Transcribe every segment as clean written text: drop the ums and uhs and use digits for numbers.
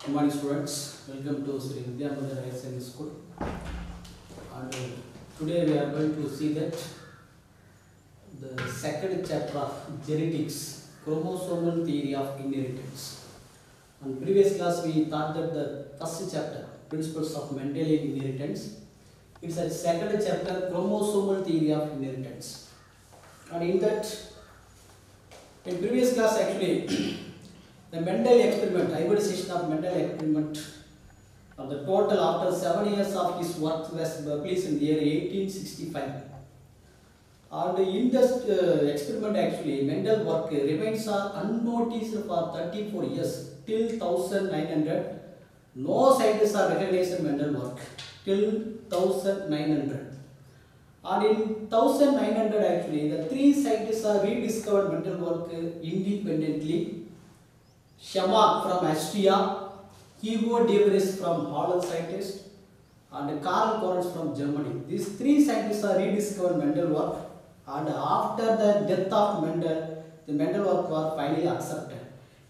Good morning, students. Welcome to Sri Vidyamandir Higher Secondary School. And today we are going to see that the second chapter of genetics, chromosomal theory of inheritance. In previous class we thought that the first chapter, principles of Mendelian inheritance. It's a second chapter, chromosomal theory of inheritance. And in that, in previous class actually, the Mendel experiment, hybridization of Mendel experiment, of the total after 7 years of his work was published in the year 1865. And in this experiment actually, Mendel work remains unnoticed for 34 years till 1900. No scientists are recognizing Mendel work till 1900. And in 1900 actually, the three scientists are rediscovered Mendel work independently. Schamak from Austria, Hugo de Vries from Holland scientist, and Karl Correns from Germany. These three scientists are rediscovered Mendel work, and after the death of Mendel, the Mendel work was finally accepted.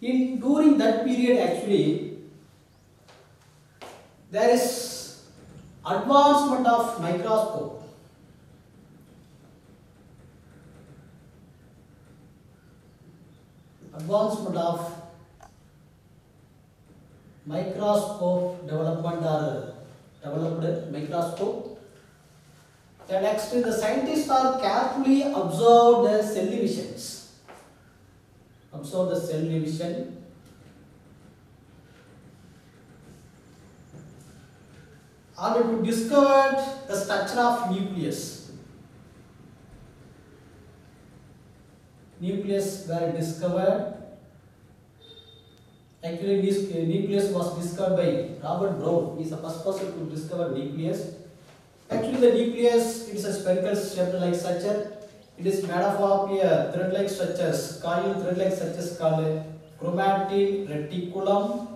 During that period actually, there is advancement of microscope. Advancement of microscope development or developed microscope. The next, the scientists are carefully observe the cell divisions. Observe the cell division. And to discover the structure of nucleus. Nucleus were discovered. Actually, this nucleus was discovered by Robert Brown. He is the first person to discover nucleus. Actually, the nucleus, it is a spherical shaped-like structure. It is made up of a thread-like structures, called chromatin reticulum.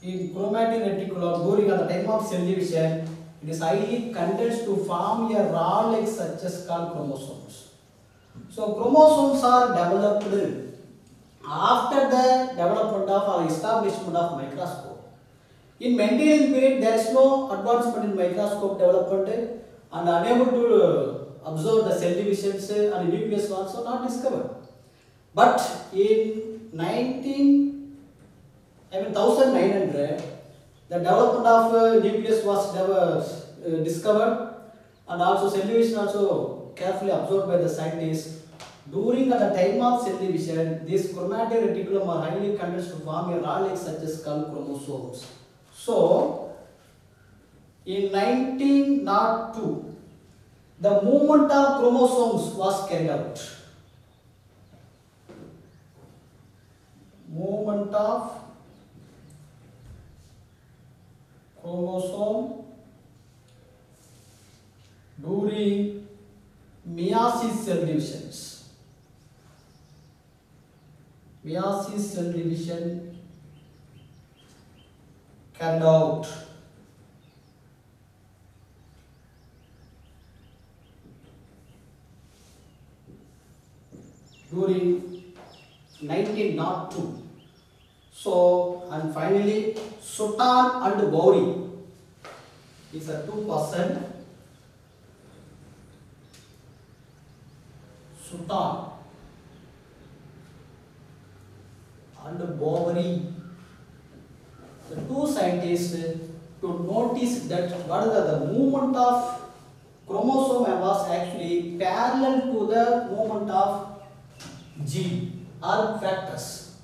In chromatin reticulum, during the time of cell division, it is highly condensed to form a rod-like structures called chromosomes. So, chromosomes are developed after the development of or establishment of microscope. In Mendelian period, there is no advancement in microscope development and unable to observe the cell divisions and nucleus also not discovered. But in 1900, the development of nucleus was discovered, and also cell division also carefully observed by the scientists. During the time of cell division, this chromatin reticulum are highly condensed to form a rod-like structures called chromosomes. So, in 1902, the movement of chromosomes was carried out. Movement of chromosome during meiosis cell divisions. Meiosis cell division carried out. During 1902. So, and finally, Sutton and Bowry is a two-person. Sutton and Bowry, the two scientists, to notice that what the movement of chromosome was actually parallel to the movement of gene or factors.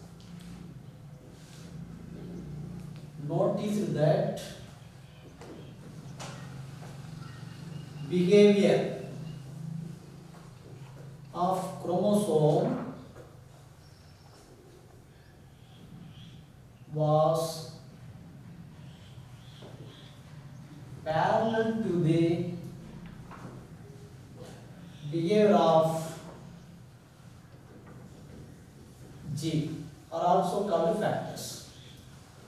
Notice that behavior of chromosome was parallel to the behavior of gene are also called factors.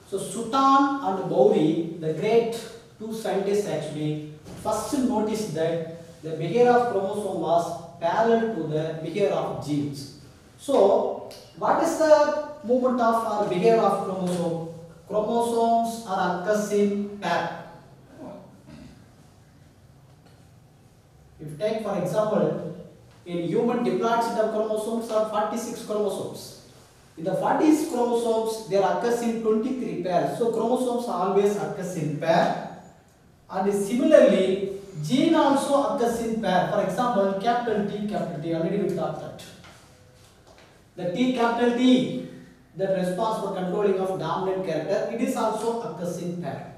So Sutton and Bowry, the great two scientists actually first noticed that the behavior of chromosome was parallel to the behavior of genes. So what is the movement of or behavior of chromosome. Chromosomes are occurs in pair. If you take for example, in human diploid set of chromosomes are 46 chromosomes. In the 46 chromosomes, there occurs in 23 pairs. So chromosomes always occurs in pair. And similarly, gene also occurs in pair. For example, capital T, already we talked that. The T, capital T, that responds for controlling of dominant character, it is also occurs in pair.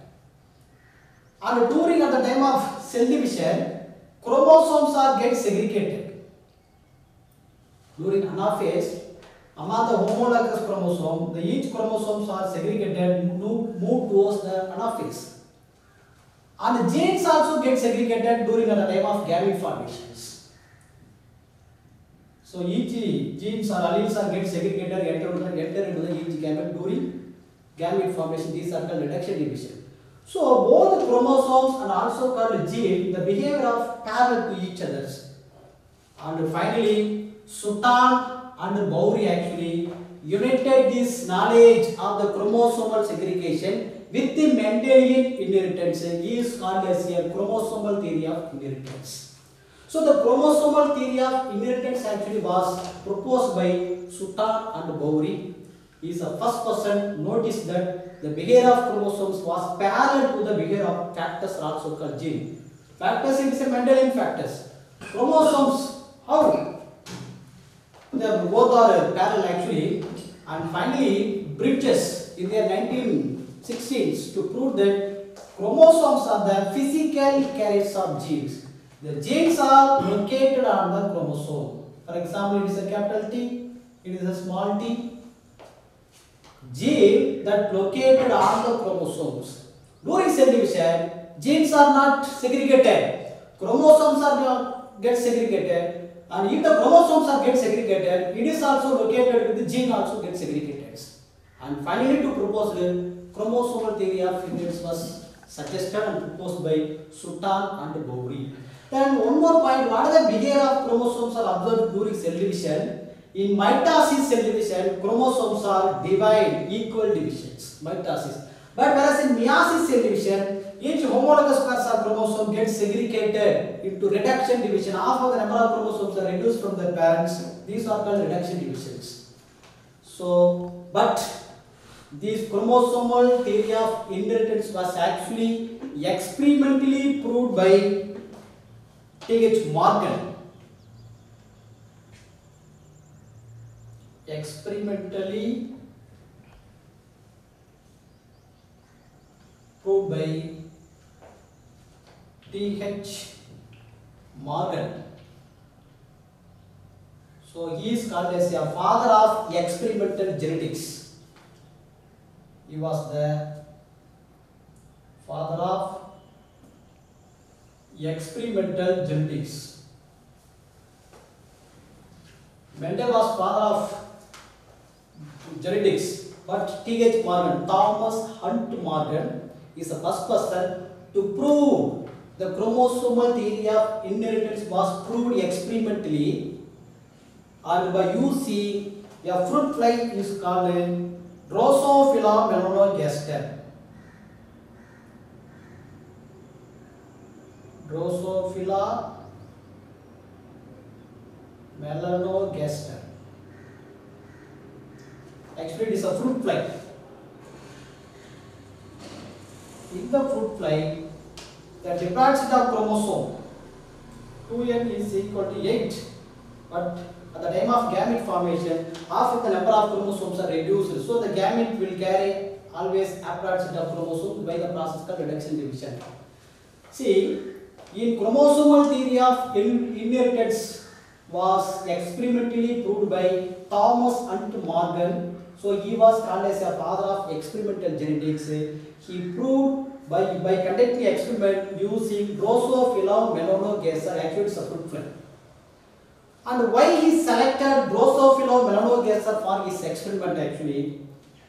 And during at the time of cell division, chromosomes are get segregated. During anaphase, among the homologous chromosome, each chromosomes are segregated, move towards the anaphase. And the genes also get segregated during the time of gamete formations. So each genes or alleles are get segregated, enter into the each gamete during gamete formation. These are called reduction division. So both the chromosomes and also called gene, the behavior of parallel to each other. And finally, Sutton and Bowry actually united this knowledge of the chromosomal segregation with the Mendelian inheritance is called as a chromosomal theory of inheritance. So the chromosomal theory of inheritance actually was proposed by Sutton and Bowry. He is the first person noticed that the behavior of chromosomes was parallel to the behavior of factors also called gene. Factors, it is a Mendelian factors. Chromosomes, how? They both are parallel actually. And finally, Bridges in their 1916s to prove that chromosomes are the physical carriers of genes. The genes are located on the chromosome. For example, it is a capital T, it is a small t. Gene that located on the chromosomes. During cell division, genes are not segregated. Chromosomes are not get segregated, and if the chromosomes are get segregated, it is also located with the gene also get segregated. And finally, to propose the chromosomal theory of inheritance was suggested and proposed by Sutton and Bowry. Then one more point: what are the behavior of chromosomes are observed during cell division? In mitosis cell division, chromosomes are divided equal divisions, mitosis. But whereas in meiosis cell division, each homologous pairs of chromosome gets segregated into reduction division. Half of the number of chromosomes are reduced from their parents. These are called reduction divisions. So, but this chromosomal theory of inheritance was actually experimentally proved by T.H. Morgan. Experimentally proved by T.H. Morgan. So he is called as a father of experimental genetics. He was the father of experimental genetics. Mendel was father of genetics, but T.H. Morgan, Thomas Hunt Morgan, is the first person to prove the chromosomal theory of inheritance was proved experimentally, and by using a fruit fly is called Drosophila melanogaster. Drosophila melanogaster. Actually, it is a fruit fly. In the fruit fly, the diploid set of chromosome 2n is equal to 8, but at the time of gamete formation, half of the number of chromosomes are reduced, so the gamete will carry always haploid set of chromosomes by the process called reduction division. See, in chromosomal theory of inheritance was experimentally proved by Thomas Hunt Morgan. So he was called as a father of experimental genetics. He proved by conducting experiment using Drosophila melanogaster, actually it's a fruit fly. And why he selected Drosophila melanogaster for his experiment actually?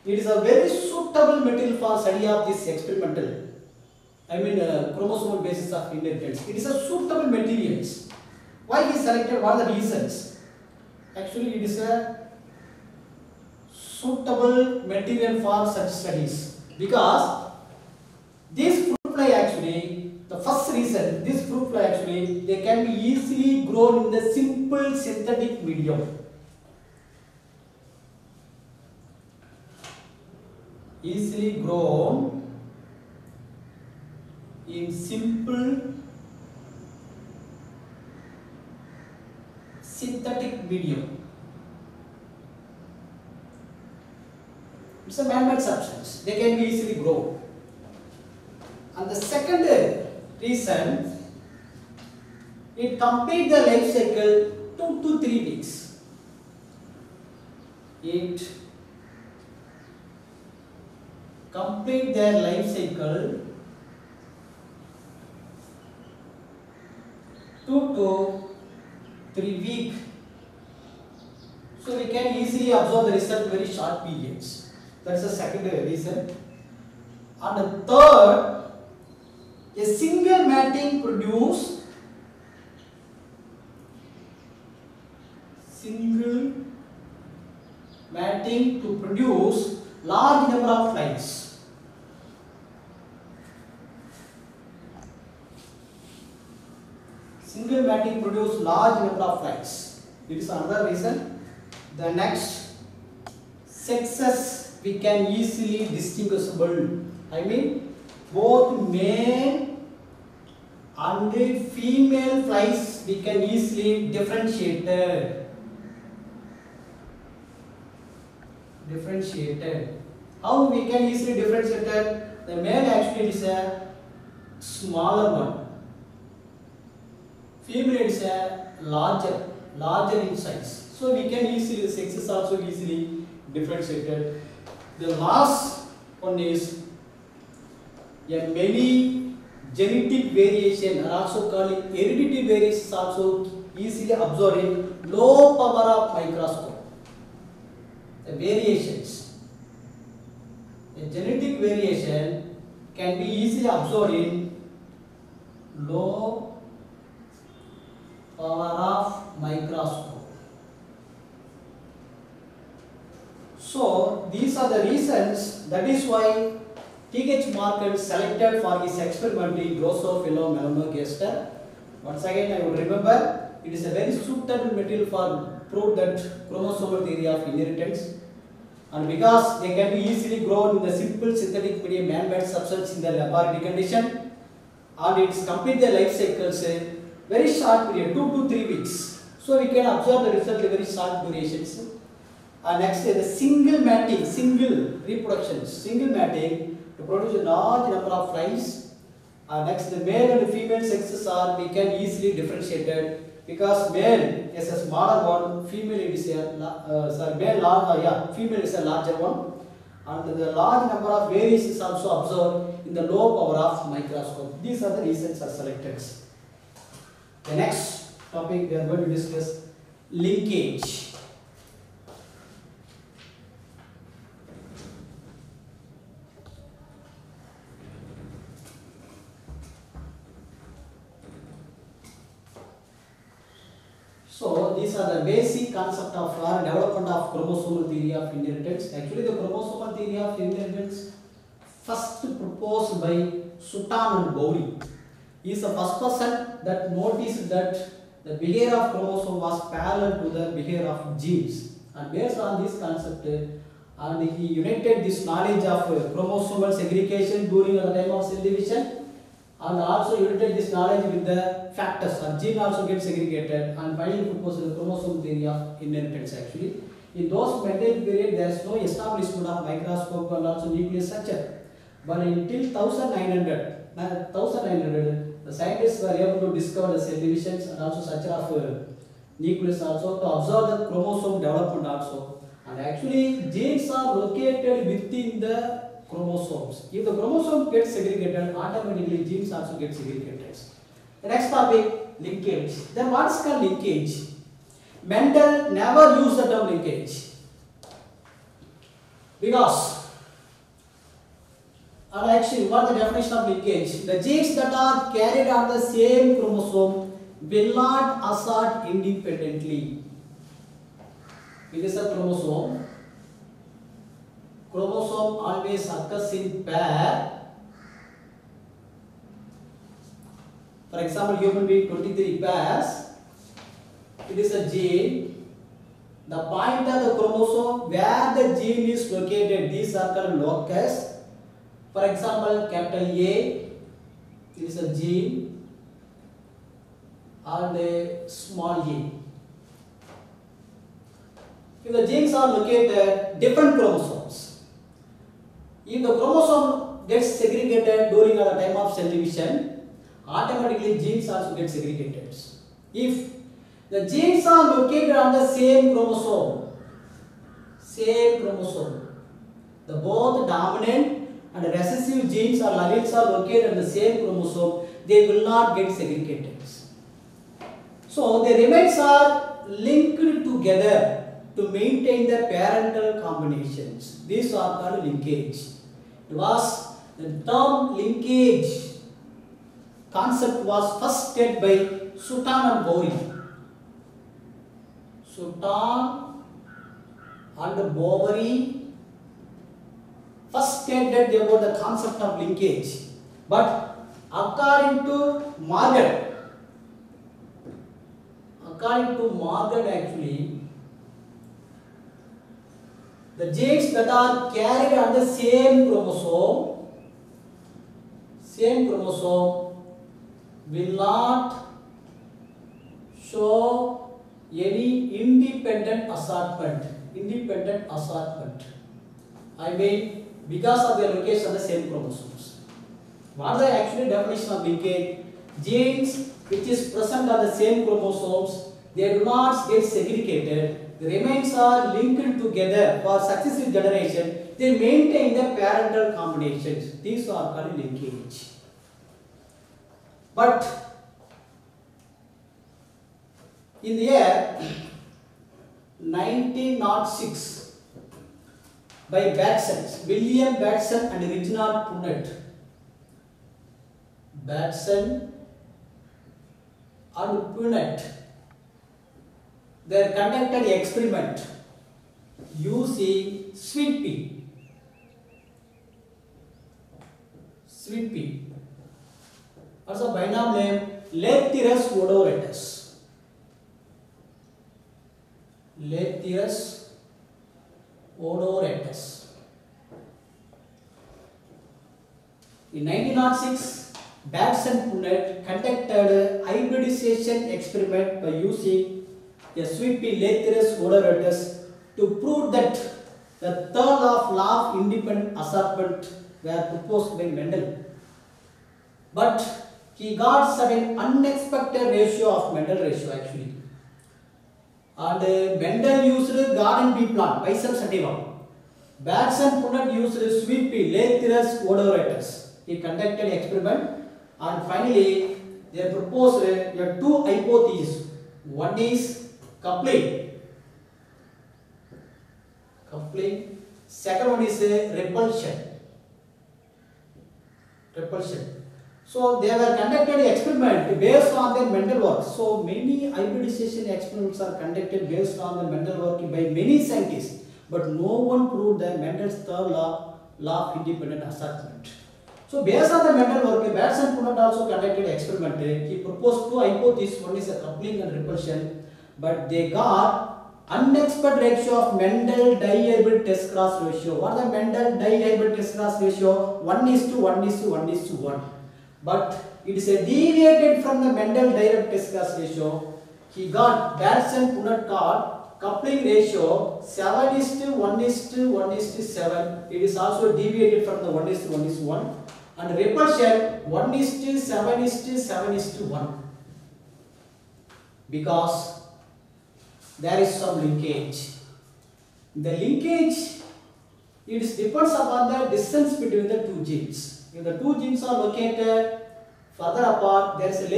It is a very suitable material for study of this experimental, chromosomal basis of inheritance. It is a suitable material. Why he selected? What are the reasons? Actually, it is a suitable material for such studies, because this fruit fly actually, the first reason, this fruit fly actually, they can be easily grown in the simple synthetic medium. Easily grown in simple synthetic medium. It's a man-made substance. They can be easily grown. And the second reason, it completes the life cycle 2 to 3 weeks. It complete their life cycle 2 to 3 weeks. So we can easily observe the result very short periods. That's the second reason. And the third, a single matting produce to produce large number of flies. Single matting produce large number of flies. It is another reason. The next, sexes we can easily distinguishable. I mean, both male and female flies we can easily differentiated. How we can easily differentiate it? The male actually is a smaller one. Female is a larger in size. So we can easily, the sexes also easily differentiated. The last one is a many genetic variation are also called heredity variations, also easily observed in low power of microscope. The variations, a genetic variation can be easily observed in low power of microscope. So these are the reasons. That is why T.H. Markert selected for his experiment in Drosophila melanogaster. Once again, I would remember, it is a very suitable material for prove that chromosomal theory of inheritance. And because they can be easily grown in the simple synthetic medium man-made substance in the laboratory condition, and it's complete the life cycles very short period, 2 to 3 weeks. So we can observe the result in very short durations. Next is the single matting to produce a large number of flies. Next, the male and female sexes are we can easily differentiated, because male is a smaller one, female is a female is a larger one, and the large number of variations is also observed in the low power of microscope. These are the reasons are selected. The next topic we are going to discuss, linkage. So these are the basic concept of development of chromosomal theory of inheritance. Actually, the chromosomal theory of inheritance first proposed by Sutton and Bowley. He is the first person that noticed that the behavior of chromosome was parallel to the behavior of genes. And based on this concept, and he united this knowledge of chromosomal segregation during the time of cell division, and also united this knowledge with the factors, and gene also gets segregated, and finally proposed the chromosome theory of inheritance. Actually, in those material period, there is no establishment of microscope and also nucleus structure. But until 1900, the scientists were able to discover the cell divisions and also structure of nucleus also, to observe the chromosome development also. And actually, genes are located within the chromosomes. If the chromosome gets segregated, automatically genes also get segregated. The next topic, linkage. Then what is called linkage? Mendel never used the term linkage, because, and actually what the definition of linkage? The genes that are carried on the same chromosome will not assort independently. It is a chromosome. chromosome always occurs in pair. For example, human being 23 pairs. It is a gene. The point of the chromosome where the gene is located, these are called locus. For example, capital A is a gene and a small a. If the genes are located different chromosomes, if the chromosome gets segregated during the time of cell division, automatically genes also get segregated. If the genes are located on the same chromosome, the both dominant and recessive genes or alleles are located on the same chromosome, they will not get segregated. So the remains are linked together to maintain the parental combinations. These are called linkage. It was the term linkage concept was first stated by Sutton and Boveri. Sutton and Boveri first stated about the concept of linkage, but according to Morgan actually, the genes that are carried on the same chromosome will not show any independent assortment. I mean, because of their location on the same chromosomes. What is the actual definition of linkage? Genes which is present on the same chromosomes, they do not get segregated. The remains are linked together for successive generation. They maintain the parental combinations. These are called linkage. But in the year 1906, by Batson, William Batson and Reginald Punnett, they conducted an experiment using sweet pea. Also by name Lathyrus odoratus. In 1906, Batson and Punnett conducted a hybridization experiment by using a sweet pea Lathyrus odoratus to prove that the third law of independent assortment were proposed by Mendel. But he got certain unexpected ratio of Mendel ratio actually. And Mendel used garden pea plant, Pisum sativa. Batson and Punnett used sweet pea Lathyrus odoratus. He conducted an experiment and finally they proposed two hypotheses. One is coupling. Second one is repulsion. So they were conducted an experiment based on the Mendel work. So many hybridization experiments are conducted based on the Mendel work by many scientists, but no one proved the Mendel's third law of independent assortment. So based on the Mendel work, Batson and Punnett also conducted an experiment. He proposed two hypotheses. One is a coupling and repulsion, but they got unexpected ratio of Mendel dihybrid test cross ratio. What is the Mendel dihybrid test cross ratio? 1:1:1:1. But it is a deviated from the Mendel dihybrid test cross ratio. He got Batson and Punnett got coupling ratio 7:1:1:7. It is also deviated from the 1:1:1. And repulsion 1:7:7:1. Because there is some linkage. The linkage, it depends upon the distance between the two genes. If the two genes are located further apart, there is a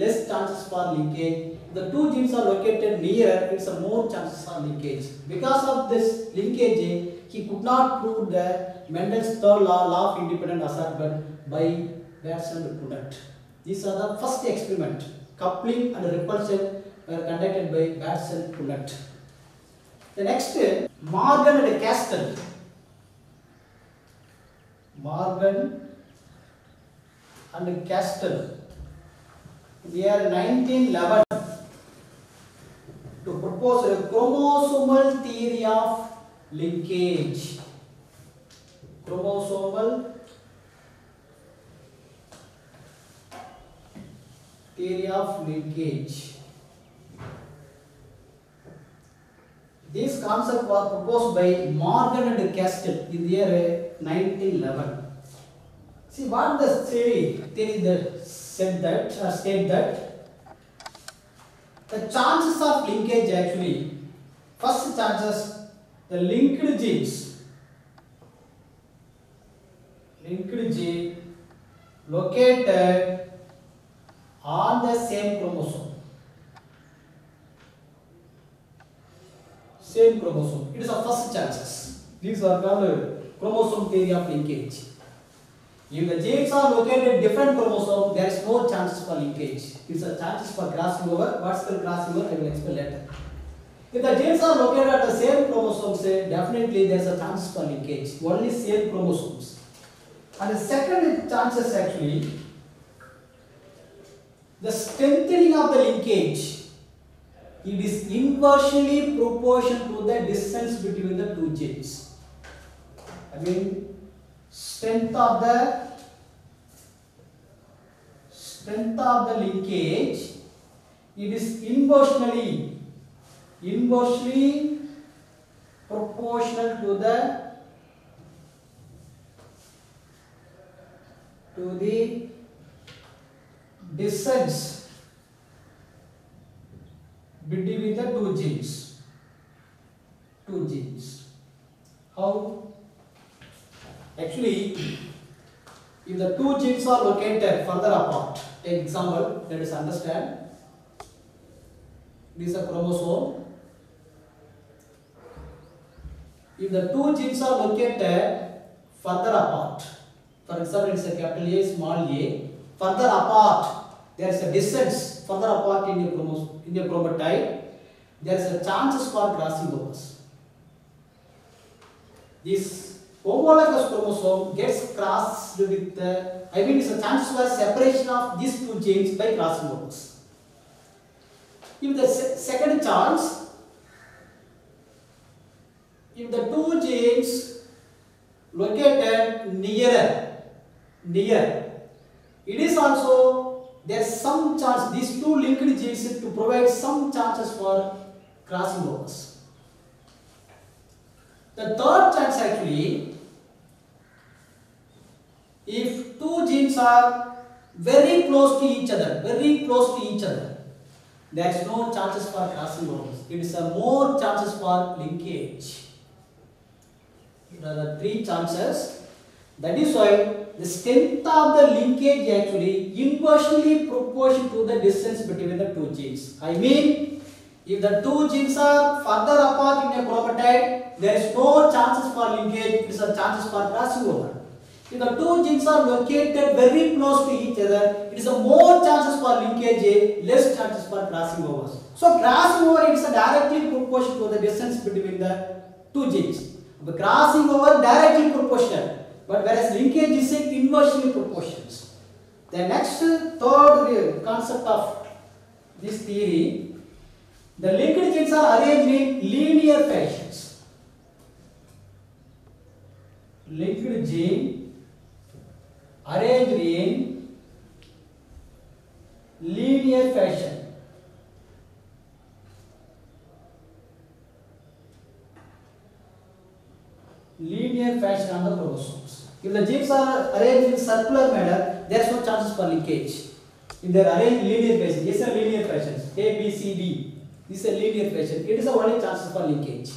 less chances for linkage. If the two genes are located nearer, it's a more chances for linkage. Because of this linkage, he could not prove the Mendel's third law of independent assortment by Batson and Punnett. These are the first experiment. Coupling and repulsion were conducted by Batson and Punnett. The next, Morgan and Castell. Morgan and Castell in the year 1911 to propose a chromosomal theory of linkage. Chromosomal theory of linkage. This concept was proposed by Morgan and Castell in the year 1911. See what the theory that said that or state that the chances of linkage actually, first chances, the linked gene located on the same chromosome. Same chromosome. It is the first chances. These are called chromosome theory of linkage. If the genes are located in different chromosomes, there is no chances for linkage. It is a chances for crossing over. What's called crossing over? I will explain later. If the genes are located at the same chromosomes, definitely there is a chance for linkage. Only same chromosomes. And the second chances actually, the strengthening of the linkage. It is inversely proportional to the distance between the two genes. I mean, strength of the linkage, it is inversely proportional to the distance between the two genes. How? Actually, if the two genes are located further apart, take example, let us understand. This is a chromosome. If the two genes are located further apart, for example, it is a capital A, small a, further apart, there is a distance further apart in your chromosome, in your chromatide, there is a chances for crossing overs. This homologous chromosome gets crossed with the, it's a chance for separation of these two genes by crossing overs. If the second chance, if the two genes located near, it is also there is some chance, these two linked genes to provide some chances for crossing overs. The third chance actually, if two genes are very close to each other, there is no chances for crossing overs. It is a more chances for linkage. There are the three chances. That is why the strength of the linkage actually inversely proportional to the distance between the two genes. I mean, if the two genes are further apart in a chromatide, there is no chances for linkage, it is a chances for crossing over. If the two genes are located very close to each other, it is a more chances for linkage, less chances for crossing overs. So crossing over is a directly proportional to the distance between the two genes. The crossing over directly proportional, but whereas linkage is inversely proportional. The next third concept of this theory, the linked genes are arranged in linear fashions. Linked gene arranged in linear fashion. Linear fashion on the chromosomes. If the genes are arranged in circular manner, there is no chances for linkage. If they are arranged in linear fashion, these are linear fashions, A, B, C, D. This is a linear fashion. It is the only chances for linkage.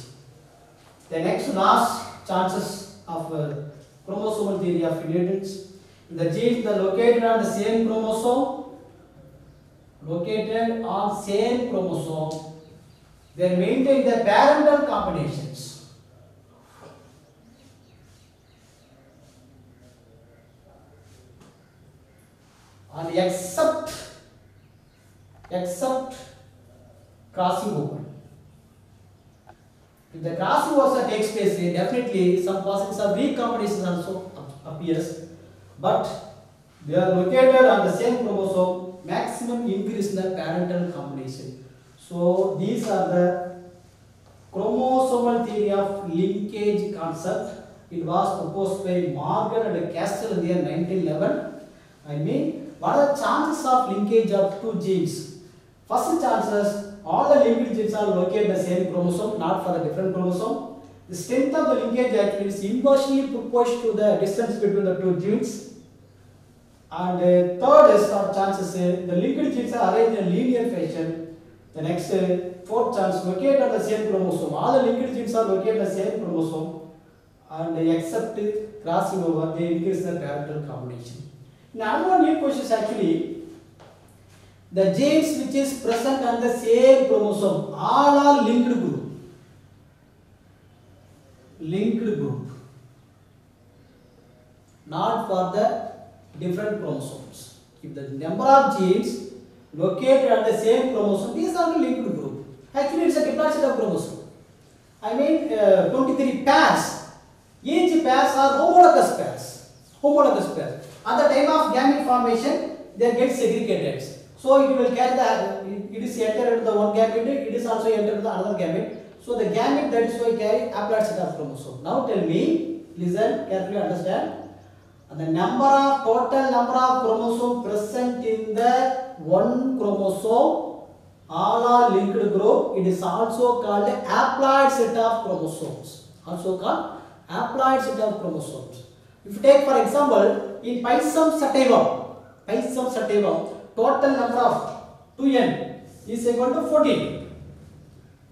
The next last chances of chromosomal theory of inheritance. The genes are located on the same chromosome, they maintain the parental combinations. And except crossing over. If the crossing over takes place, definitely some possibilities of recombination also appear. appears, but they are located on the same chromosome, maximum increase in the parental combination. So these are the chromosomal theory of linkage concept. It was proposed by Morgan and Castell in the year 1911. I mean, what are the chances of linkage of two genes? First chances, all the linked genes are located in the same chromosome, not for the different chromosome. The strength of the linkage actually is inversely proportional to the distance between the two genes. And third is chances, the linked genes are arranged in a linear fashion. The next fourth chance, located on the same chromosome. All the linked genes are located on the same chromosome, and except crossing over, they increase the parental combination. Now, another new question is actually the genes which is present on the same chromosome, all are linked group. Linked group, not for the different chromosomes. If the number of genes located on the same chromosome, these are the linked group. Actually, it's a diploid set of chromosome. I mean, 23 pairs. Each pairs are homologous pairs. Homologous pairs. At the time of gamete formation, they get segregated. So it will carry the, it is entered into the one gamete, it is also entered into the another gamete. So the gamete, that is why carry haploid set of chromosome. Now tell me, listen carefully, understand. The total number of chromosomes present in the one chromosome, all are linked group. It is also called a haploid set of chromosomes. Also called haploid set of chromosomes. If you take for example, in Pisum sativum, total number of 2n is equal to 14.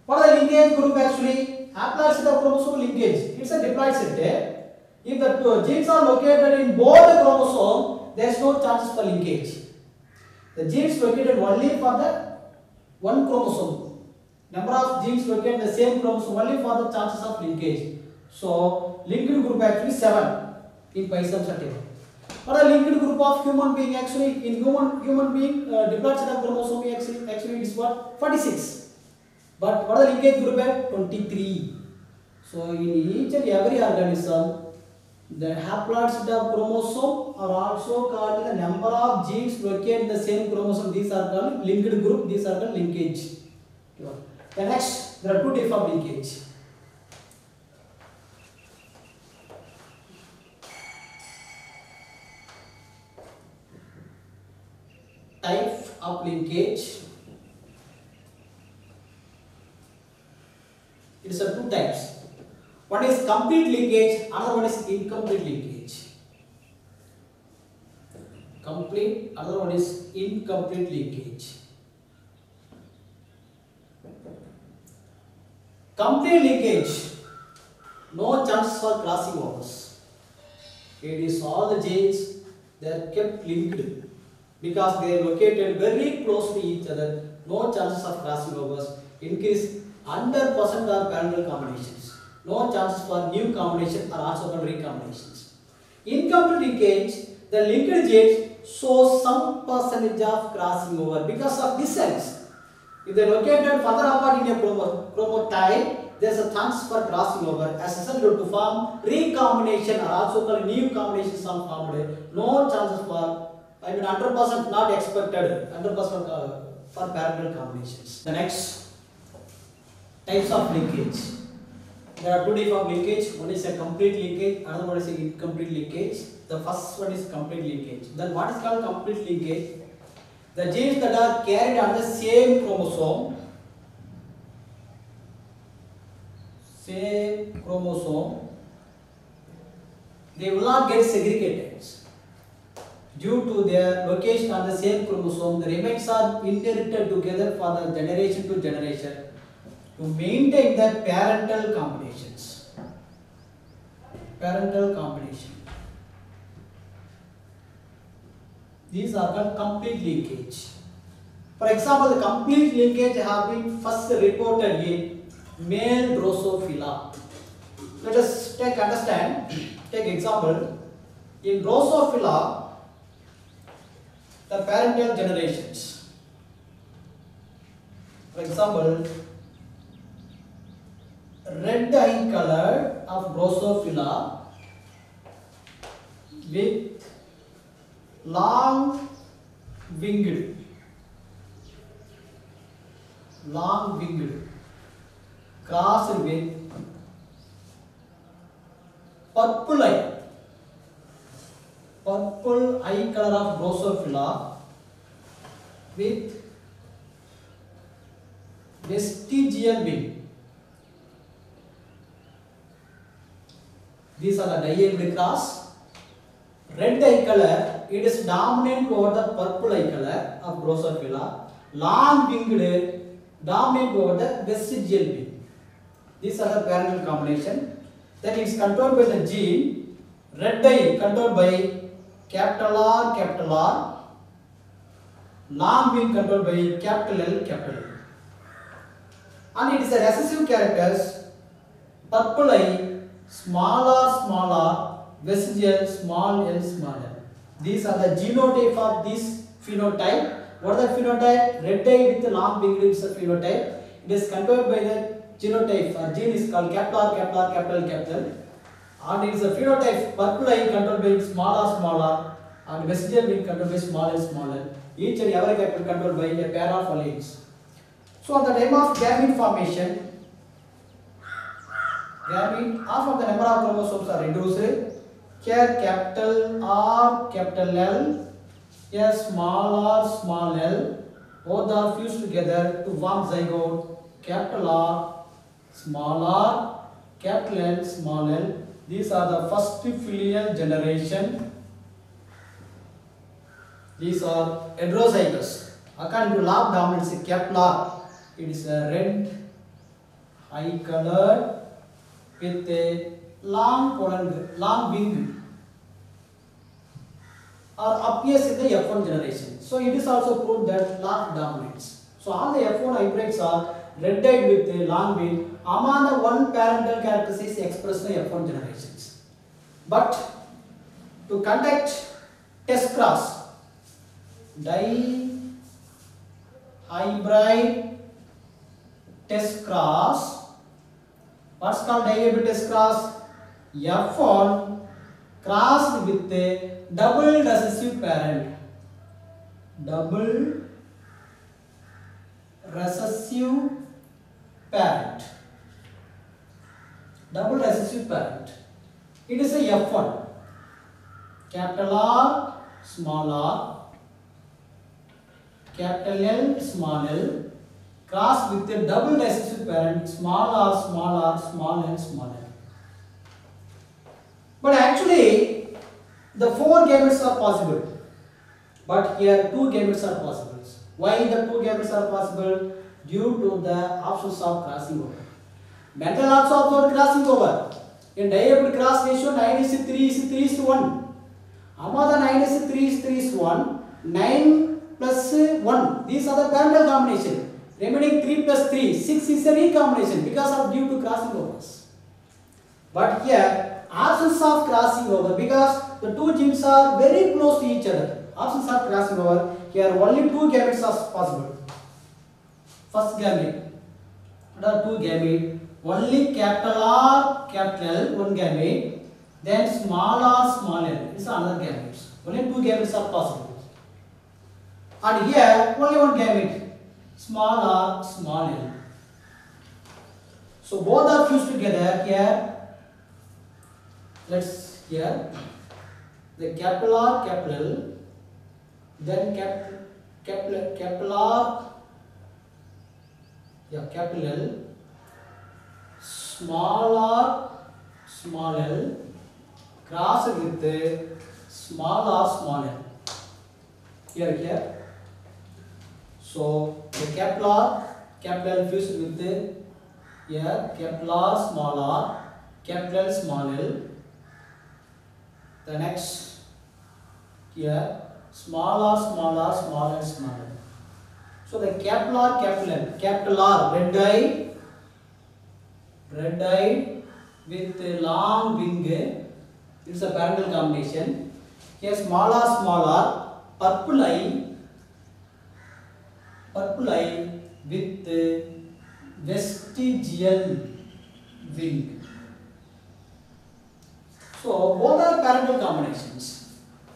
What are the linkage group actually? Haploid set of chromosome linkage. It's a diploid set. If the two genes are located in both the chromosomes, there is no chances for linkage. The genes located only for the one chromosome. Number of genes located in the same chromosome only for the chances of linkage. So linked group actually 7 in Pisum sativum. What are linked group of human being actually? In human being, diploid set of chromosome actually is what? 46. But what are the linkage group at? 23. So in each and every organism, the haploid set of chromosome are also called the number of genes located in the same chromosome. These are called linked group. These are called linkage. The next, there are two types of linkage. Type of linkage. It is two types. One is complete linkage, another one is incomplete linkage. Complete, another one is incomplete linkage. Complete linkage, no chance for crossing overs. It is all the genes, they are kept linked because they are located very close to each other. No chances of crossing overs. Increase 100% of parental combinations. No chances for new combination are also called recombinations. Incomplete linkage, the linked genes show some percentage of crossing over because of distance. If they are located further apart in a chromotype, there is a chance for crossing over. As a result, to form recombination are also called new combinations are formed. No chances for, 100% not expected, 100% for parental combinations. The next types of linkage. There are two types of linkage. One is a complete linkage, another one is an incomplete linkage. The first one is complete linkage. Then what is called complete linkage? The genes that are carried on the same chromosome, they will not get segregated. Due to their location on the same chromosome, the remains are inherited together for the generation to generation to maintain the parental combinations. Parental combination. These are called complete linkage. For example, the complete linkage have been first reported in male Drosophila. Let us take example. In Drosophila, the parental generations. For example, red eye color of Drosophila with long winged, crossed with purple eye color of Drosophila with vestigial wing. These are the diagonal cross. Red eye color, it is dominant over the purple eye color of Drosophila. Long winged, dominant over the vestigial wing. These are the parental combination. Then it is controlled by the gene. Red eye controlled by capital R. Long wing controlled by capital L. And it is a recessive characters. Purple eye, small r, vestigial, small l. These are the genotype of this phenotype. What is the phenotype? Red eye with long winged is a phenotype. It is controlled by the genotype. Our gene is called capital. And it is a phenotype. Purple eye controlled by small r, and vestigial wing controlled by small l. Each and every character controlled by a pair of alleles. So at the time of gamete formation, half of the number of chromosomes are reduced. Here capital R, capital L, here small r, small l, both are fused together to form zygote. Capital R, capital L, small l. These are the first filial generation. These are heterozygous. According to law of dominance, capital R, it is a red, high colored with a long wing, or appears in the F1 generation. So it is also proved that law of dominance. So all the F1 hybrids are red-eyed with a long wing. Among the one parental characteristic is expressed in F1 generations. But to conduct test cross, dihybrid test cross, what's called dihybrid test cross? F1 crossed with a double recessive parent. It is a F1. Capital R, small r, capital L, small l, crossed with a double recessive parent, small r, small l, small l. But actually, the 4 gametes are possible. But here 2 gametes are possible. Why the 2 gametes are possible? Due to the absence of crossing over. Mental also observed crossing over. In dihybrid cross ratio 9:3:1. Among the 9:3:1, 9 plus 1. These are the parental combination. Remaining 3 plus 3, 6 is a recombination because of due to crossing overs. But here absence of crossing over because the 2 genes are very close to each other. Absence of crossing over. Here only 2 gametes are possible. First gamete. What are 2 gametes? Only capital R, capital L, 1 gamete. Then small r, small l. This is another gamete. Only 2 gametes are possible. And here only 1 gamete. Small r, small l. So both are fused together here. Let's here the capital R, capital L, then capital R, capital L, small r, small l, crossed with the small r, small l. Here. So the capital R, capital L fused with the here capital R, small r, capital L, small l. The next here small r, small l, small l. So the capital R, capital R, red-eyed with a long wing. It's a parental combination. Here small r, purple eye with vestigial wing. So both are parental combinations.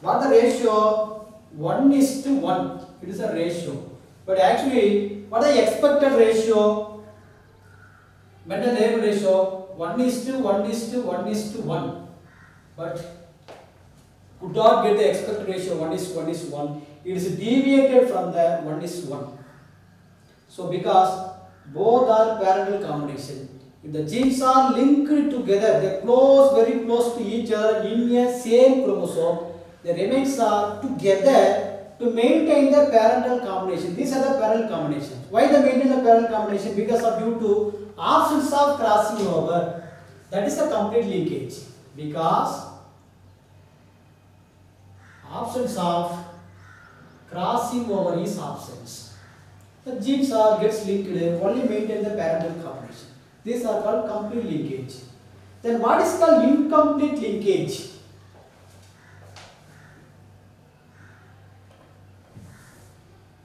What the ratio? 1:1. It is a ratio. But actually, what is the expected ratio? Mendel ratio 1:1:1:1. But could not get the expected ratio 1:1:1. It is deviated from the 1:1. So because both are parallel combination. If the genes are linked together, they are very close to each other in a same chromosome, the remains are together to maintain the parental combination. These are the parallel combinations. Why they maintain the parallel combination? Because of due to absence of crossing over. That is the complete linkage. Because absence of crossing over is absence. The genes are gets linked, only maintain the parental combination. These are called complete linkage. Then what is called incomplete linkage?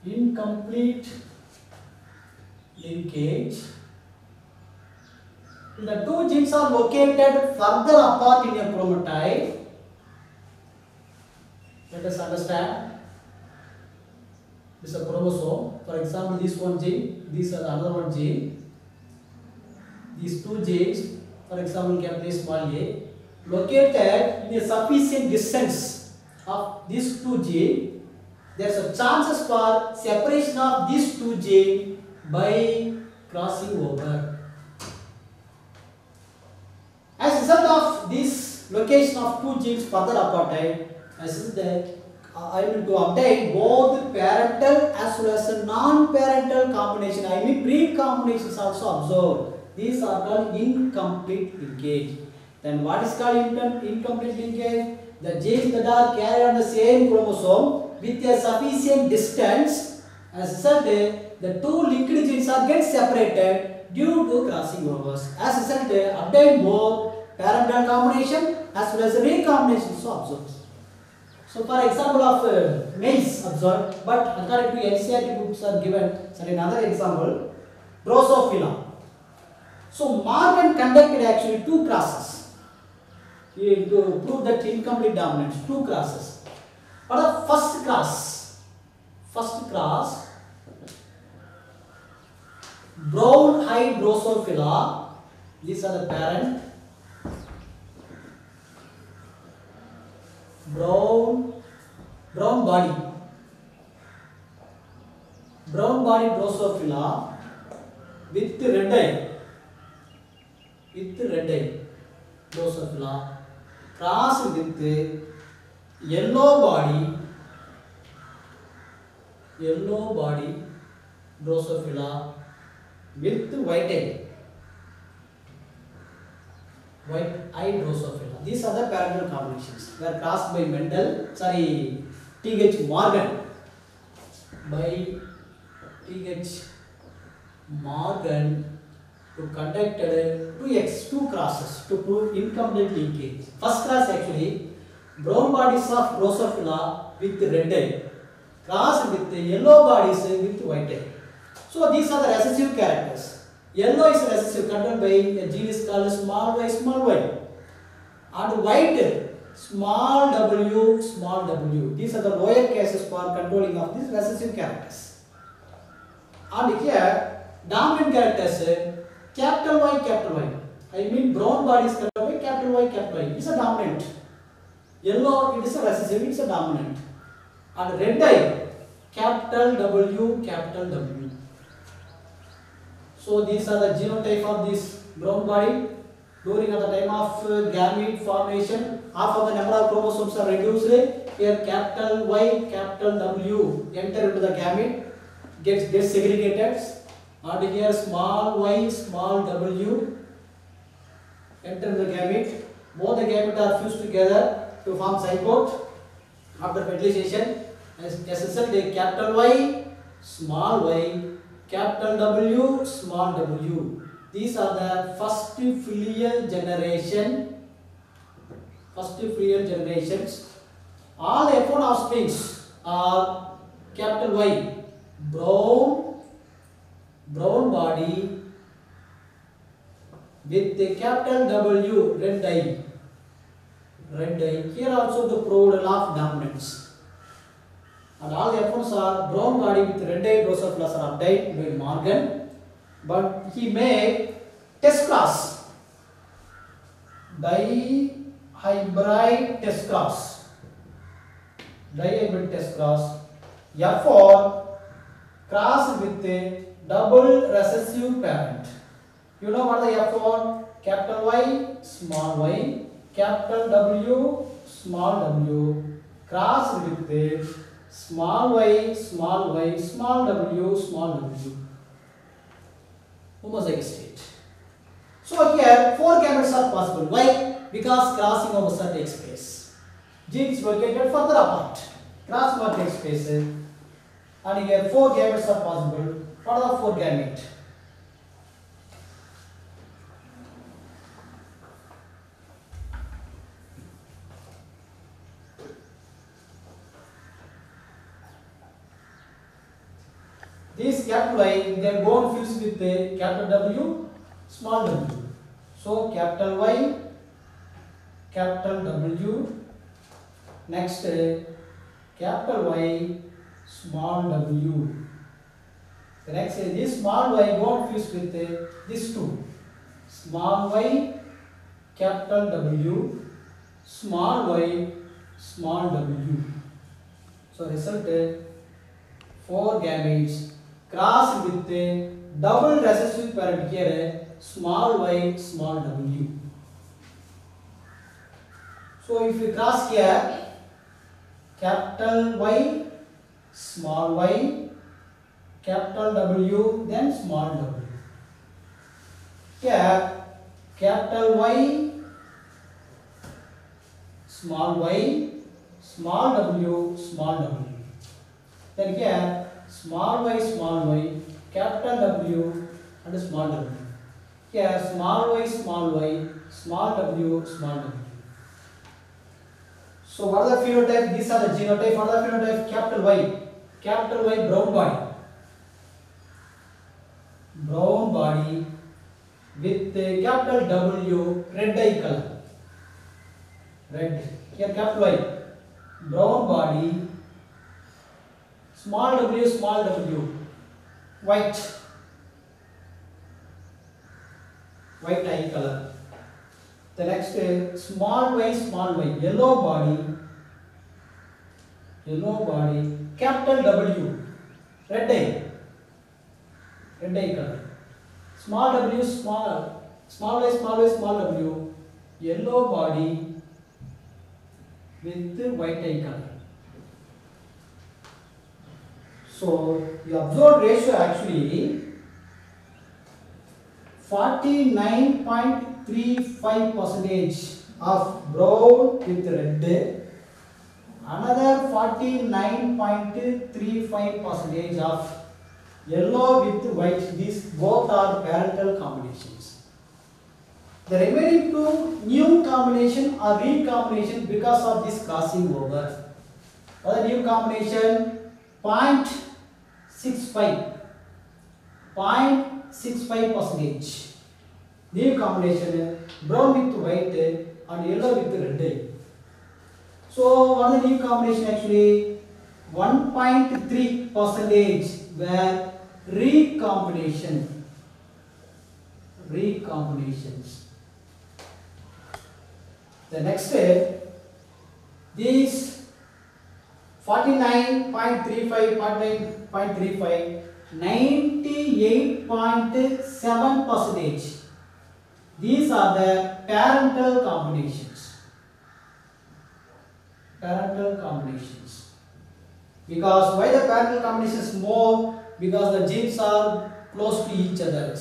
Incomplete linkage. The two genes are located further apart in a chromatide. Let us understand. This is a chromosome. For example, this one gene, this is another one gene. These two genes, for example, capital small a, located in a sufficient distance of these two genes. There is a chances for separation of these two genes by crossing over. As a result of this location of two genes further apart, I will to obtain both parental as well as non-parental combination. I mean pre-combinations also observed. These are called incomplete linkage. Then what is called incomplete linkage? The genes that are carried on the same chromosome with a sufficient distance. As a result, the two linked genes are get separated due to crossing overs. As a result, obtain both parental combination as well as recombination also observed. So, for example of maize observed, but according to NCERT books are given. So, another example, Drosophila. So, Morgan conducted actually two crosses to prove that incomplete dominance. Two crosses. But the first cross, brown-eyed Drosophila. These are the parent. Brown body Drosophila with red eye Drosophila crossed with yellow body Drosophila with white eye Drosophila. These are the parental combinations. They are crossed by T.H. Morgan. To conduct two crosses to prove incomplete linkage. First cross actually, brown bodies of Drosophila with red eye, crossed with yellow bodies with white eye. So these are the recessive characters. Yellow is recessive, controlled by a gene is called small y, and white small w. These are the lower cases for controlling of these recessive characters. And here dominant characters capital Y. I mean brown body is controlled by capital Y. It is a dominant. Yellow it is a recessive, it is a dominant. And red eye capital W. So these are the genotype of this brown body. During the time of gamete formation, half of the number of chromosomes are reduced. Here capital Y, capital W enter into the gamete, gets segregated, and here small y, small w enter the gamete. Both the gamete are fused together to form zygote after fertilization. As a result, capital Y, small y, capital W, small w. These are the first filial generations. All F1 offsprings are capital Y, brown body with the capital W, red eye. red dye. Here also the proved law of dominance. And all the F1s are brown body with red dye Drosophila are obtained by Morgan, but he made test cross, dihybrid test cross, dihybrid test cross, F4 crossed with a double recessive parent. You know what the F4? Capital Y, small y, capital W, small w, crossed with a small y, small y, small w, small w. Homozygous state. So here 4 gametes are possible. Why? Because crossing over takes place. Genes located further apart. Crossover takes place. And here 4 gametes are possible. What are the 4 gametes? This capital Y, they are going fused with the capital W, small w. So capital Y, capital W, next capital Y, small w. The next this small y going fused with this two. Small y, capital W, small y, small w. So result 4 gametes crossed with a double recessive parent here, small y, small w. So if we cross here, capital Y, small y, capital W, then small w. Here, capital Y, small w, small w. Then here, small y, capital W and small w. Here, small y, small w. So what are the phenotype? These are the genotype. What are the phenotype? Capital Y, brown body with capital W, red eye color. Red. Here capital Y, brown body, small w, white eye color. The next small y, yellow body, capital W, red eye color. Small w, small y, w, yellow body with white eye color. So the observed ratio actually 49.35% of brown with red, another 49.35% of yellow with white. These both are parental combinations. The remaining 2 new combination or recombination because of this crossing over. Other new combination 0.65%. New combination brown with white and yellow with red. So what is the new combination actually? 1.3% were recombinations. The next these 49.35, 98.7%. These are the parental combinations. Because why the parental combination is more? Because the genes are close to each other.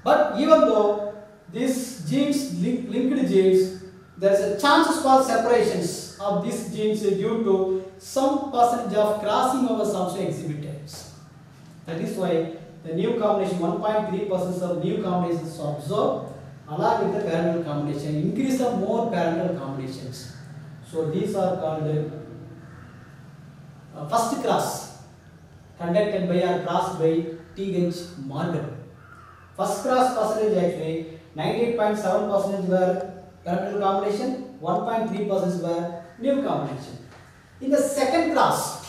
But even though these genes, linked genes, there is a chances for separations of these genes due to some percentage of crossing over also exhibited. That is why the new combination 1.3% of new combinations are observed along with the parental combination. Increase of more parental combinations. So these are called first cross conducted by or crossed by T.H. Morgan. First cross percentage actually 98.7% were parental combination, 1.3% were new combination. In the second cross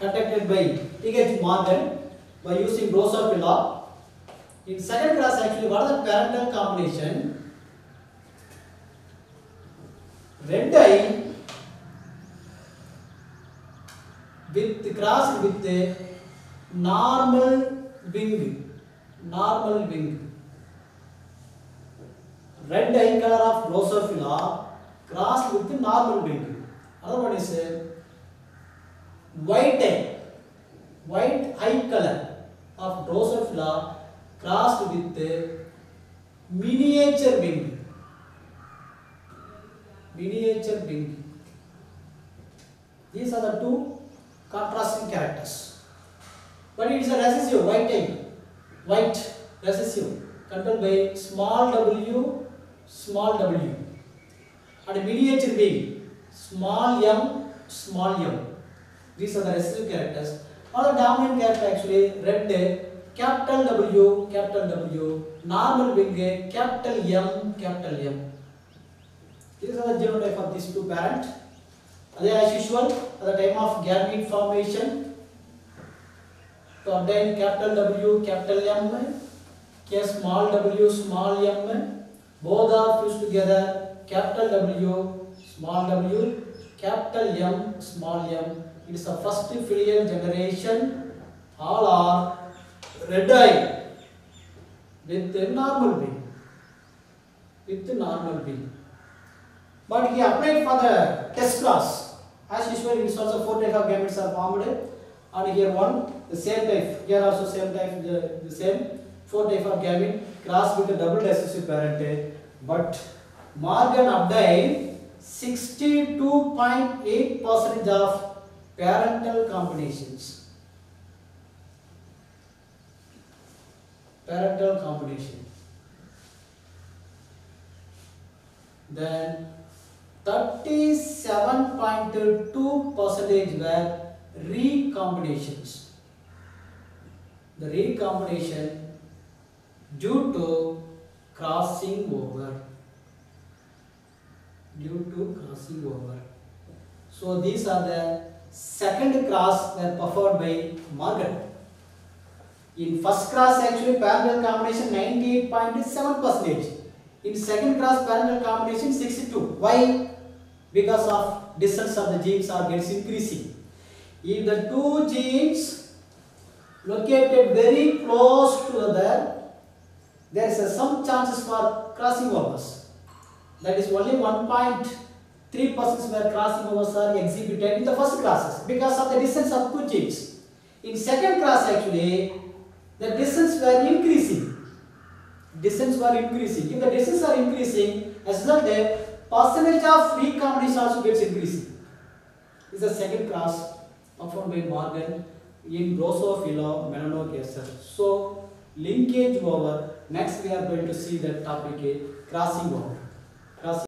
conducted by T.H. Morgan by using Drosophila, in second cross actually what are the parental combination? Red eye with crossed with the normal wing. Red eye color of Drosophila crossed with the normal wing. Another one is white eye color of Drosophila crossed with the miniature wing. These are the two contrasting characters. But it is a recessive white recessive controlled by small w, and miniature wing, small m. These are the recessive characters. Or the dominant character actually red, capital W, normal wing, capital M. These are the genotype of these two parents. As usual, at the time of gamete formation, to obtain capital W, capital M, small w, m, both are fused together, capital W, capital M, small m. It is the first filial generation. All are red eye with the normal wing. But he applied for the test cross. As usual, it is also 4 types of gametes are formed. And here the same type. Here also same type, the same 4 types of gamete crossed with a double recessive parent. But Morgan obtained 62.8% of parental combinations. Then 37.2% were recombinations. The recombination due to crossing over. So these are the second cross were performed by Morgan. In first cross actually parental combination 98.7%. In second cross parental combination 62. Why? Because of distance of the genes gets increasing. If the two genes located very close together, there is some chances for crossing overs. That is only 1.3% where crossing overs are exhibited in the first classes because of the distance of two genes. In second class actually the distance were increasing. If the distances are increasing, as a result the percentage of recombination also gets increasing. This is the second class performed by Morgan in Drosophila melanogaster. So linkage over. Next we are going to see the topic crossing over.